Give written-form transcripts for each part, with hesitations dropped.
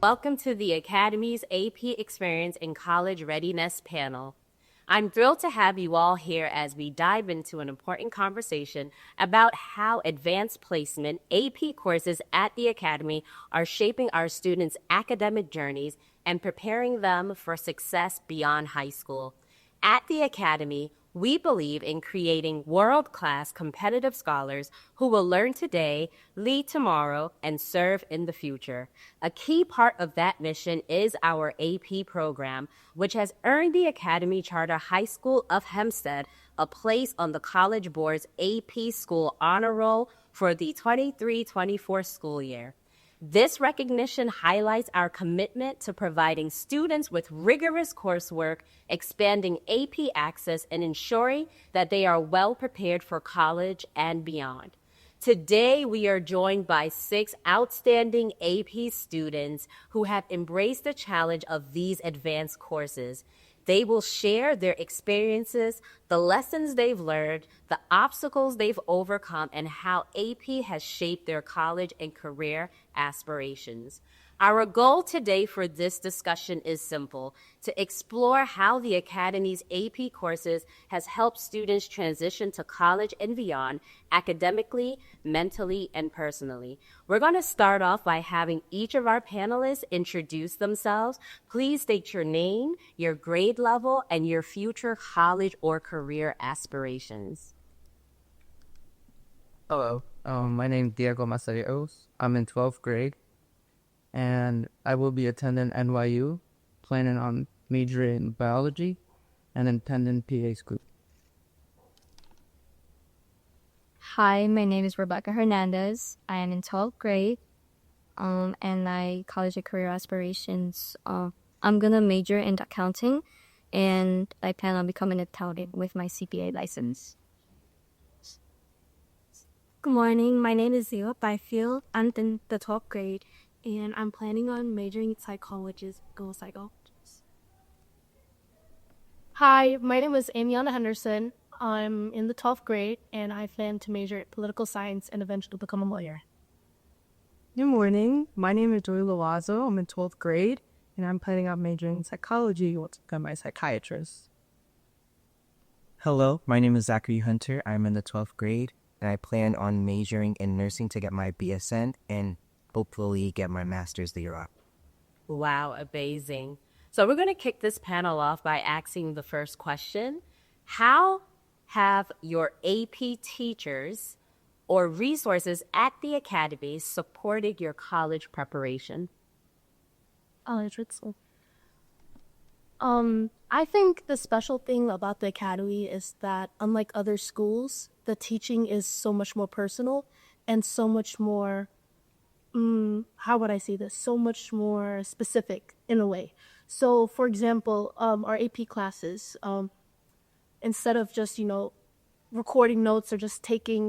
Welcome to the Academy's AP Experience in College Readiness panel. I'm thrilled to have you all here as we dive into an important conversation about how advanced placement AP courses at the Academy are shaping our students' academic journeys and preparing them for success beyond high school. At the Academy, we believe in creating world-class competitive scholars who will learn today, lead tomorrow, and serve in the future. A key part of that mission is our AP program, which has earned the Academy Charter High School of Hempstead a place on the College Board's AP School Honor Roll for the 23-24 school year. This recognition highlights our commitment to providing students with rigorous coursework, expanding AP access, and ensuring that they are well prepared for college and beyond. Today, we are joined by 6 outstanding AP students who have embraced the challenge of these advanced courses. They will share their experiences, the lessons they've learned, the obstacles they've overcome, and how AP has shaped their college and career aspirations. Our goal today for this discussion is simple: to explore how the Academy's AP courses has helped students transition to college and beyond, academically, mentally, and personally. We're going to start off by having each of our panelists introduce themselves. Please state your name, your grade level, and your future college or career aspirations. Hello, my name is Diego Masarios. I'm in 12th grade, and I will be attending NYU, planning on majoring in biology and attending PA school. Hi, my name is Rebecca Hernandez. I am in 12th grade, and my college and career aspirations, I'm gonna major in accounting, and I plan on becoming an accountant with my CPA license. Good morning. My name is Zia Byfield. I'm in the 12th grade, and I'm planning on majoring in psychology. Go psycho. Hi, my name is Amiana Henderson. I'm in the 12th grade, and I plan to major in political science and eventually become a lawyer. Good morning. My name is Joy Loazo. I'm in 12th grade, and I'm planning on majoring in psychology to become a psychiatrist. Hello, my name is Zachary Hunter. I'm in the 12th grade, and I plan on majoring in nursing to get my BSN and hopefully get my master's the year after. Wow, amazing. So we're going to kick this panel off by asking the first question. How have your AP teachers or resources at the Academy supported your college preparation? I think the special thing about the Academy is that, unlike other schools, the teaching is so much more personal and so much more, how would I say this? So much more specific in a way. So, for example, our AP classes, instead of just, recording notes or just taking,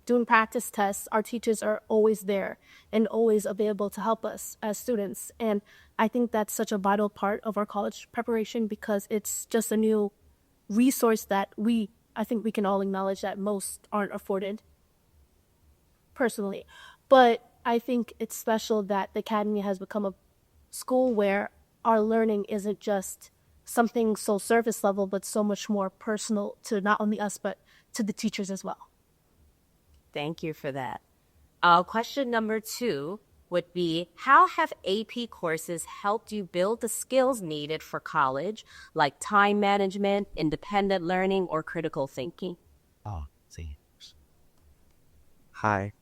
doing practice tests, our teachers are always there and always available to help us as students. And I think that's such a vital part of our college preparation because it's just a new resource that I think we can all acknowledge that most aren't afforded personally. But I think it's special that the Academy has become a school where our learning isn't just something so surface level, but so much more personal to not only us, but to the teachers as well. Thank you for that. Question number 2 would be, how have AP courses helped you build the skills needed for college, like time management, independent learning, or critical thinking? Hi.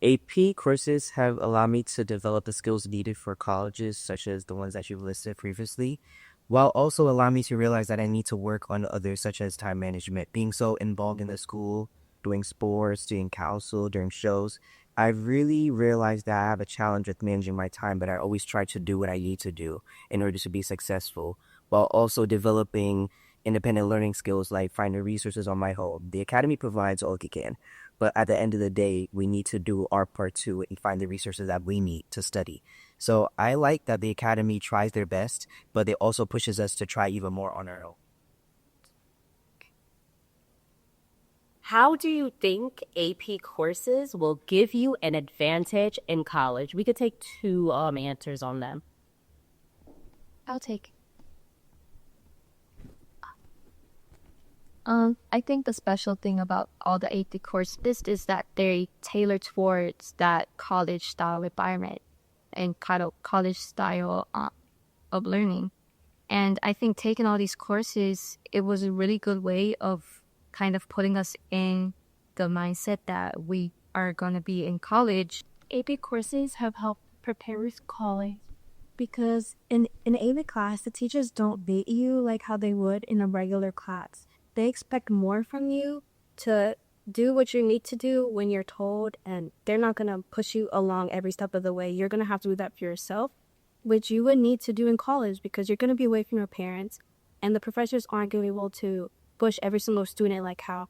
AP courses have allowed me to develop the skills needed for colleges, such as the ones that you've listed previously, while also allowing me to realize that I need to work on others, such as time management. Being so involved in the school, doing sports, doing council, during shows, I've really realized that I have a challenge with managing my time, but I always try to do what I need to do in order to be successful, while also developing independent learning skills like finding resources on my own. The Academy provides all it can, but at the end of the day, we need to do our part too and find the resources that we need to study. So I like that the Academy tries their best, but it also pushes us to try even more on our own. How do you think AP courses will give you an advantage in college? We could take two answers on them. I'll take. I think the special thing about all the AP courses is that they tailor towards that college style environment and kind of college style of learning. And I think taking all these courses, it was a really good way of kind of putting us in the mindset that we are going to be in college. AP courses have helped prepare with college because in an AP class, the teachers don't bait you like how they would in a regular class. They expect more from you to do what you need to do when you're told, and they're not going to push you along every step of the way. You're going to have to do that for yourself, which you would need to do in college because you're going to be away from your parents, and the professors aren't going to be able to push every single student like how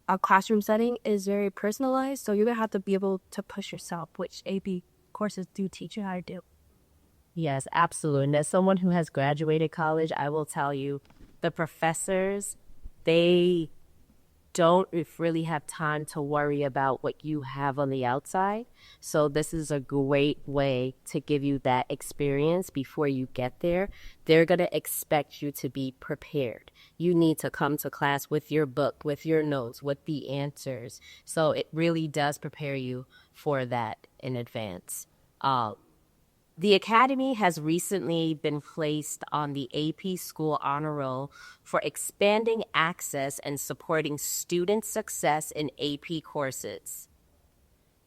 a classroom setting is very personalized. So you're going to have to be able to push yourself, which AP courses do teach you how to do. Yes, absolutely. And as someone who has graduated college, I will tell you, the professors, they don't really have time to worry about what you have on the outside. So this is a great way to give you that experience before you get there. They're going to expect you to be prepared. You need to come to class with your book, with your notes, with the answers. So it really does prepare you for that in advance. The Academy has recently been placed on the AP School Honor Roll for expanding access and supporting student success in AP courses.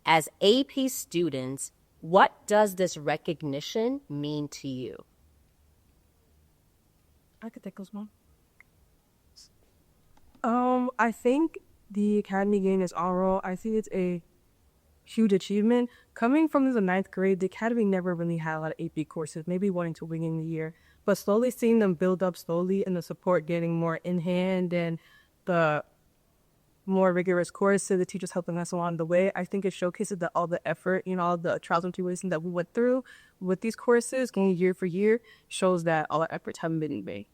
As AP students, what does this recognition mean to you? I could take this one. I think the Academy getting its honor roll, I think it's a huge achievement. Coming from the 9th grade, the Academy never really had a lot of AP courses, maybe one to wing in the year. But slowly seeing them build up slowly and the support getting more in hand and the more rigorous courses, the teachers helping us along the way, I think it showcases that all the effort, all the trials and tribulations that we went through with these courses, going year for year, shows that all our efforts haven't been in vain.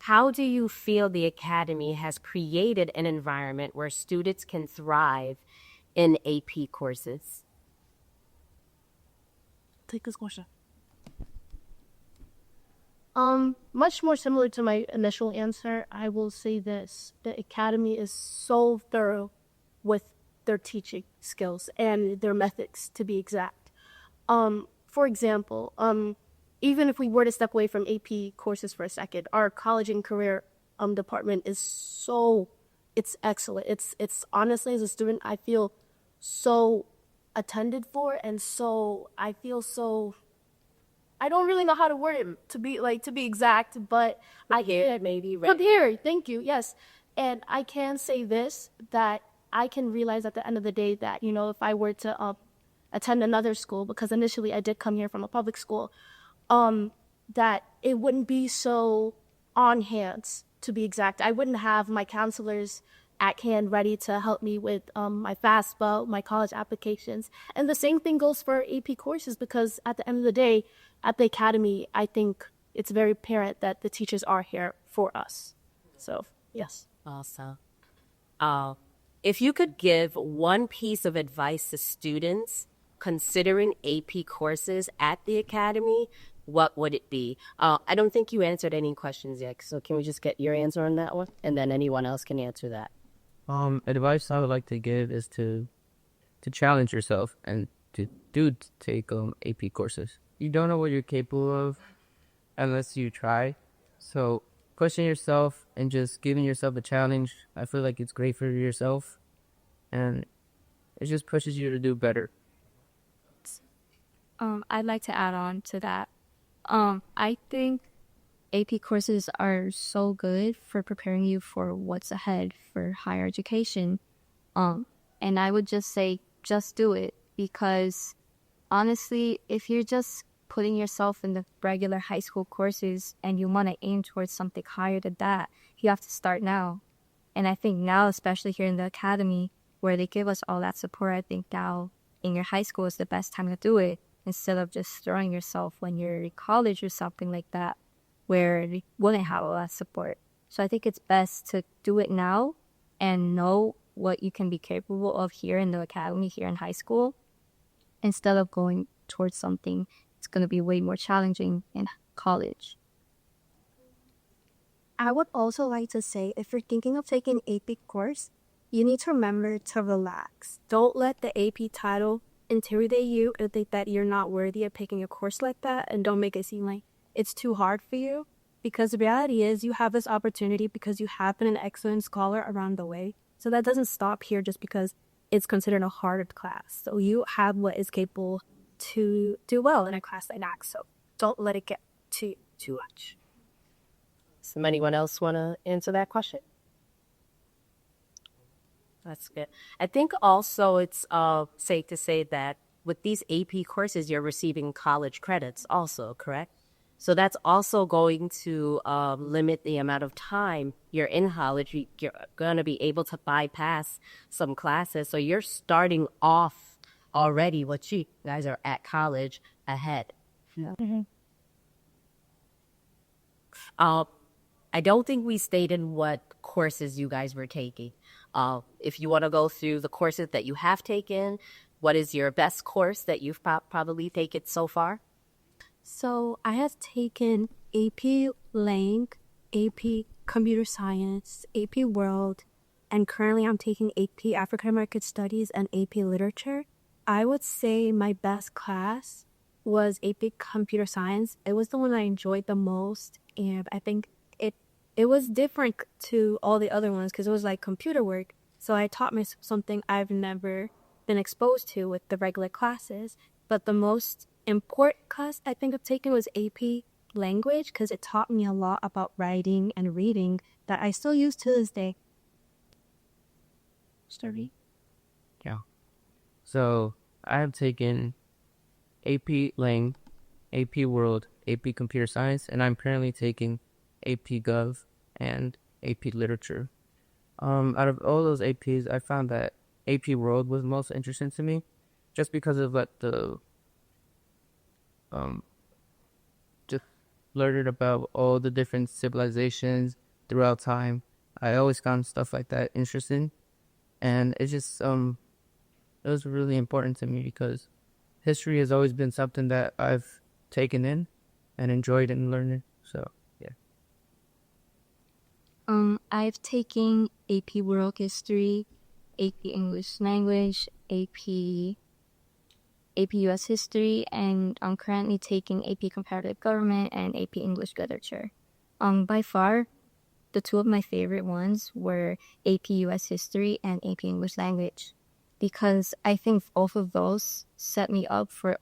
How do you feel the Academy has created an environment where students can thrive in AP courses? Take this question. Much more similar to my initial answer, I will say this. The Academy is so thorough with their teaching skills and their methods, to be exact. For example, even if we were to step away from AP courses for a second, our college and career department is it's excellent. It's honestly, as a student, I feel so attended for, and I feel so, I don't really know how to word it to be exact, but prepared. Thank you. Yes. And I can say this, that I can realize at the end of the day that, if I were to attend another school, because initially I did come here from a public school, that it wouldn't be so on hands, to be exact. I wouldn't have my counselors at hand ready to help me with my FAFSA, my college applications. And the same thing goes for AP courses, because at the end of the day, at the Academy, I think it's very apparent that the teachers are here for us. So, yes. Awesome. If you could give one piece of advice to students considering AP courses at the Academy, what would it be? I don't think you answered any questions yet, so can we just get your answer on that one? And then anyone else can answer that. Advice I would like to give is to challenge yourself and to take AP courses. You don't know what you're capable of unless you try. So pushing yourself and just giving yourself a challenge, I feel like it's great for yourself, and it just pushes you to do better. I'd like to add on to that. I think AP courses are so good for preparing you for what's ahead for higher education. And I would just say, just do it, because honestly, if you're just putting yourself in the regular high school courses and you want to aim towards something higher than that, you have to start now. And I think now, especially here in the Academy, where they give us all that support, I think now in your high school is the best time to do it, instead of just throwing yourself when you're in college or something like that, where they wouldn't have all that support. So I think it's best to do it now and know what you can be capable of here in the academy, here in high school, instead of going towards something it's going to be way more challenging in college. I would also like to say, if you're thinking of taking an AP course, you need to remember to relax. Don't let the AP title intimidate you or think that you're not worthy of taking a course like that, and don't make it seem like it's too hard for you, because the reality is you have this opportunity because you have been an excellent scholar around the way. So that doesn't stop here just because it's considered a harder class. So you have what is capable to do well in a class like that. So don't let it get to you too much. Does anyone else want to answer that question? That's good. I think also it's safe to say that with these AP courses, you're receiving college credits also, correct? So that's also going to limit the amount of time you're in college. You're going to be able to bypass some classes. So you're starting off already what you guys are at college ahead. Yeah. I don't think we stated what courses you guys were taking. If you want to go through the courses that you have taken, what is your best course that you've probably taken so far? So I have taken AP Lang, AP Computer Science, AP World, and currently I'm taking AP African American Studies and AP Literature. I would say my best class was AP Computer Science. It was the one I enjoyed the most, and I think it was different to all the other ones because it was like computer work. So I taught myself something I've never been exposed to with the regular classes. But the most important class I think I've taken was AP Language because it taught me a lot about writing and reading that I still use to this day. Story. Yeah. So I have taken AP Lang, AP World, AP Computer Science, and I'm currently taking AP Gov and AP Literature. Out of all those APs, I found that AP World was most interesting to me, just because of just learning about all the different civilizations throughout time. I always found stuff like that interesting, and it just it was really important to me because history has always been something that I've taken in and enjoyed in learning. So yeah. I've taken AP World History, AP English Language, AP US History, and I'm currently taking AP Comparative Government and AP English Literature. By far, the two of my favorite ones were AP US History and AP English Language, because I think both of those set me up for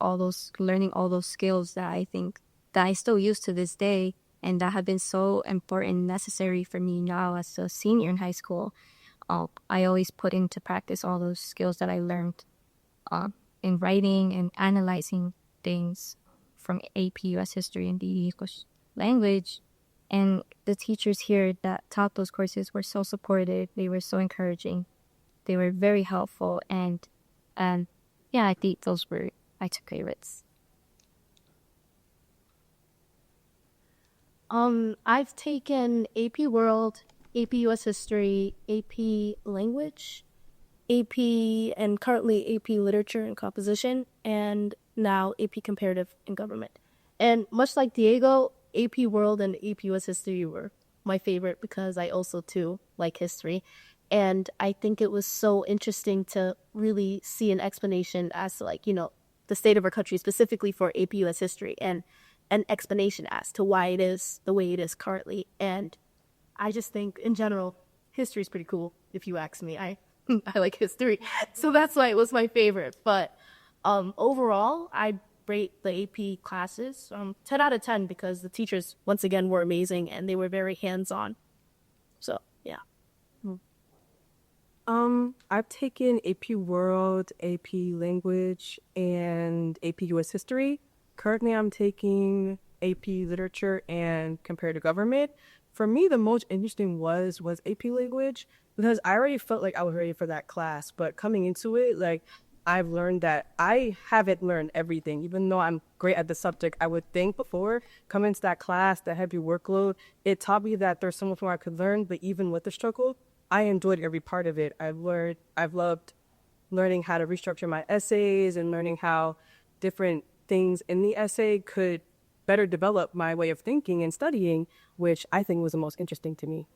learning all those skills that I think that I still use to this day and that have been so important and necessary for me now as a senior in high school. I always put into practice all those skills that I learned in writing and analyzing things from AP US History and the English Language. And the teachers here that taught those courses were so supportive. They were so encouraging. They were very helpful. And yeah, I think those were my two favorites. I've taken AP World, AP US History, AP Language, AP and currently AP Literature and Composition, and now AP Comparative and Government. And much like Diego, AP World and AP US History were my favorite because I also too like history. And I think it was so interesting to really see an explanation as to the state of our country specifically for AP US History and an explanation as to why it is the way it is currently. And I just think in general, history is pretty cool if you ask me. I like history. So that's why it was my favorite. But overall, I rate the AP classes 10 out of 10 because the teachers, once again, were amazing and they were very hands-on. So, yeah. I've taken AP World, AP Language, and AP US History. Currently, I'm taking AP Literature and Comparative Government. For me, the most interesting was AP Language because I already felt like I was ready for that class. But coming into it, I've learned that I haven't learned everything. Even though I'm great at the subject, I would think before coming into that class, the heavy workload, it taught me that there's so much more I could learn. But even with the struggle, I enjoyed every part of it. I've loved learning how to restructure my essays and learning how different things in the essay could better develop my way of thinking and studying, which I think was the most interesting to me.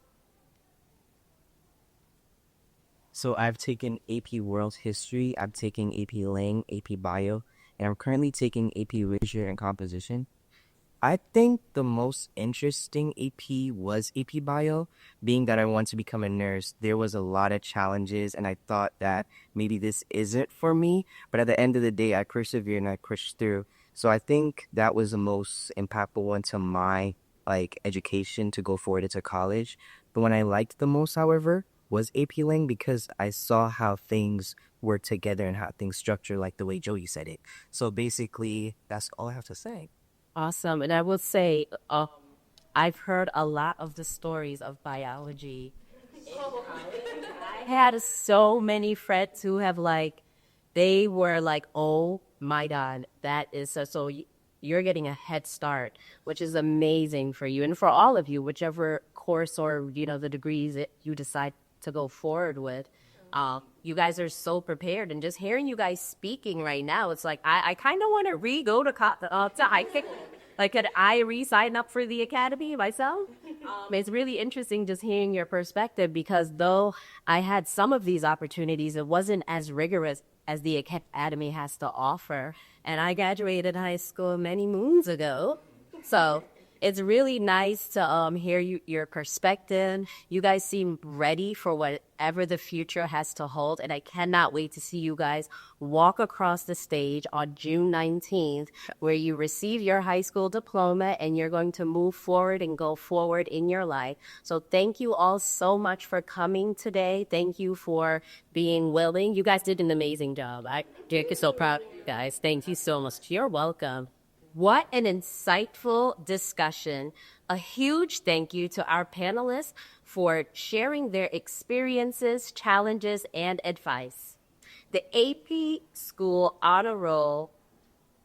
So I've taken AP World History, I'm taking AP Lang, AP Bio, and I'm currently taking AP Literature and Composition. I think the most interesting AP was AP Bio, being that I want to become a nurse. There was a lot of challenges, and I thought that maybe this isn't for me. But at the end of the day, I persevered and I pushed through. So I think that was the most impactful one to my education to go forward into college. The one I liked the most, however, was AP Lang because I saw how things work together and how things structure, like the way Joey said it. So basically, that's all I have to say. Awesome. And I will say, I've heard a lot of the stories of biology. I had so many friends who have they were like, oh my God, that is so you're getting a head start, which is amazing for you and for all of you, whichever course or, the degrees that you decide to go forward with. You guys are so prepared, and just hearing you guys speaking right now, it's like I kind of want to go to high kick. Like, could I re-sign up for the academy myself? It's really interesting just hearing your perspective, because though I had some of these opportunities, it wasn't as rigorous as the academy has to offer. And I graduated high school many moons ago, so it's really nice to hear your perspective. You guys seem ready for whatever the future has to hold, and I cannot wait to see you guys walk across the stage on June 19th, where you receive your high school diploma and you're going to move forward and go forward in your life. So thank you all so much for coming today. Thank you for being willing. You guys did an amazing job. Jake is so proud of you guys. Thank you so much. You're welcome. What an insightful discussion. A huge thank you to our panelists for sharing their experiences, challenges, and advice. The AP School Honor Roll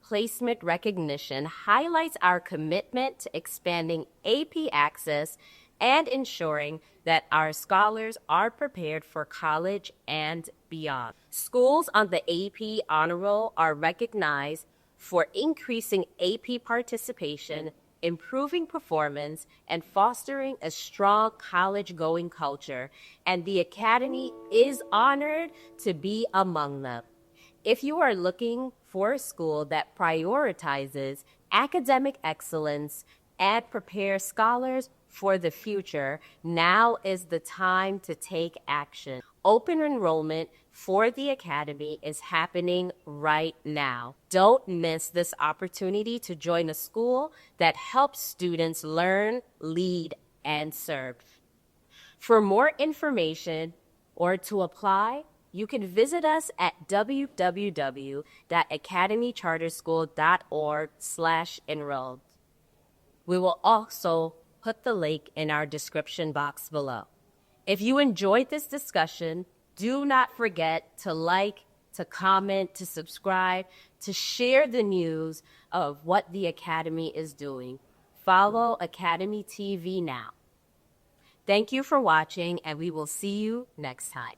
Placement Recognition highlights our commitment to expanding AP access and ensuring that our scholars are prepared for college and beyond. Schools on the AP Honor Roll are recognized for increasing AP participation, improving performance, and fostering a strong college-going culture, and the Academy is honored to be among them. If you are looking for a school that prioritizes academic excellence and prepares scholars for the future, now is the time to take action. Open enrollment for the Academy is happening right now. Don't miss this opportunity to join a school that helps students learn, lead, and serve. For more information or to apply, you can visit us at www.academycharterschool.org/enrolled. We will also put the link in our description box below. If you enjoyed this discussion, do not forget to like, to comment, to subscribe, to share the news of what the Academy is doing. Follow Academy TV now. Thank you for watching, and we will see you next time.